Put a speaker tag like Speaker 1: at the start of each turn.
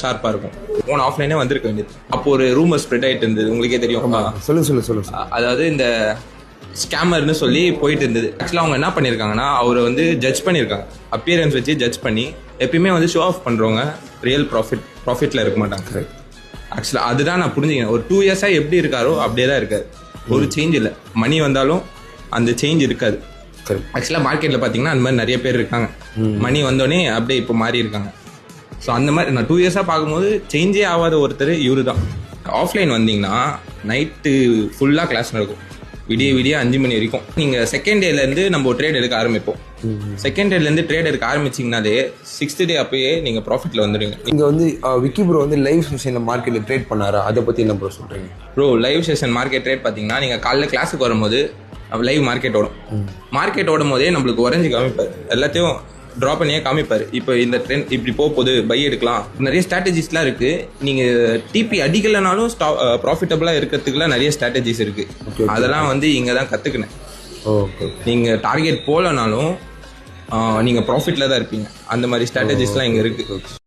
Speaker 1: ஷார்ப்பா இருக்கும். போன ஆஃப்லைனே வந்திருக்க வேண்டியது. அப்போ ஒரு ரூமர் ஸ்ப்ரெட் ஆயிட்டு இருந்தது, உங்களுக்கே தெரியும்.
Speaker 2: சொல்லு.
Speaker 1: அதாவது இந்த ஸ்கேமர்னு சொல்லி போயிட்டு இருந்தது. ஆக்சுவலாக அவங்க என்ன பண்ணியிருக்காங்கன்னா, அவரை வந்து ஜட்ஜ் பண்ணியிருக்காங்க. அப்பியரன்ஸ் வச்சு ஜட்ஜ் பண்ணி, எப்பயுமே வந்து ஷோ ஆஃப் பண்ணுறவங்க ரியல் ப்ராஃபிட்டில் இருக்க மாட்டாங்க. ஆக்சுவலாக அதுதான் நான் புரிஞ்சுக்கிறேன். ஒரு 2 இயர்ஸாக எப்படி இருக்காரோ அப்படியே தான் இருக்காது. ஒரு சேஞ்ச் இல்லை. மணி வந்தாலும் அந்த சேஞ்ச் இருக்காது. ஆக்சுவலாக மார்க்கெட்டில் பார்த்தீங்கன்னா அந்த மாதிரி நிறைய பேர் இருக்காங்க. மணி வந்தோடனே அப்படியே இப்போ மாறி இருக்காங்க. ஸோ அந்த மாதிரி நான் 2 இயர்ஸாக பார்க்கும்போது சேஞ்சே ஆகாத ஒருத்தர் இவரு தான். ஆஃப்லைன் வந்தீங்கன்னா நைட்டு ஃபுல்லாக கிளாஸ் நடக்கும். விடிய 5 மணி வரைக்கும். நீங்கள் செகண்ட் டேலேருந்து நம்ம ட்ரேட் எடுக்க ஆரம்பிப்போம். செகண்ட் டேலேருந்து ட்ரேட் எடுக்க ஆரம்பிச்சிங்கனாலே 6th டே அப்பயே நீங்கள் ப்ராஃபிட்டில் வந்துடுங்க.
Speaker 2: இங்கே வந்து விக்கி ப்ரோ வந்து லைவ் செஷனில் மார்க்கெட்டில் ட்ரேட் பண்ணாரா? அதை பற்றி என்ன ப்ரோ சொல்கிறீங்க?
Speaker 1: Bro live session market trade பார்த்தீங்கன்னா, நீங்கள் காலைல கிளாஸுக்கு வரும்போது லைவ் மார்க்கெட் ஓடும். மார்க்கெட் ஓடும் போதே நம்மளுக்கு உறைஞ்சி காமிப்பார். எல்லாத்தையும் ட்ரா பண்ணியே காமிப்பார். இப்போ இந்த ட்ரெண்ட் இப்படி போகுது, பை எடுக்கலாம். நிறைய ஸ்ட்ராட்டஜிஸ்லாம் இருக்குது. நீங்கள் டிபி அடிக்கலைனாலும் ப்ராஃபிட்டபுளாக இருக்கிறதுக்குலாம் நிறைய ஸ்ட்ராட்டஜிஸ் இருக்குது. அதெல்லாம் வந்து இங்கே தான் கற்றுக்கினேன். நீங்கள் டார்கெட் போகலனாலும் நீங்கள் ப்ராஃபிட்டில் தான் இருப்பீங்க. அந்த மாதிரி ஸ்ட்ராட்டஜிஸ்லாம் இங்கே இருக்குது.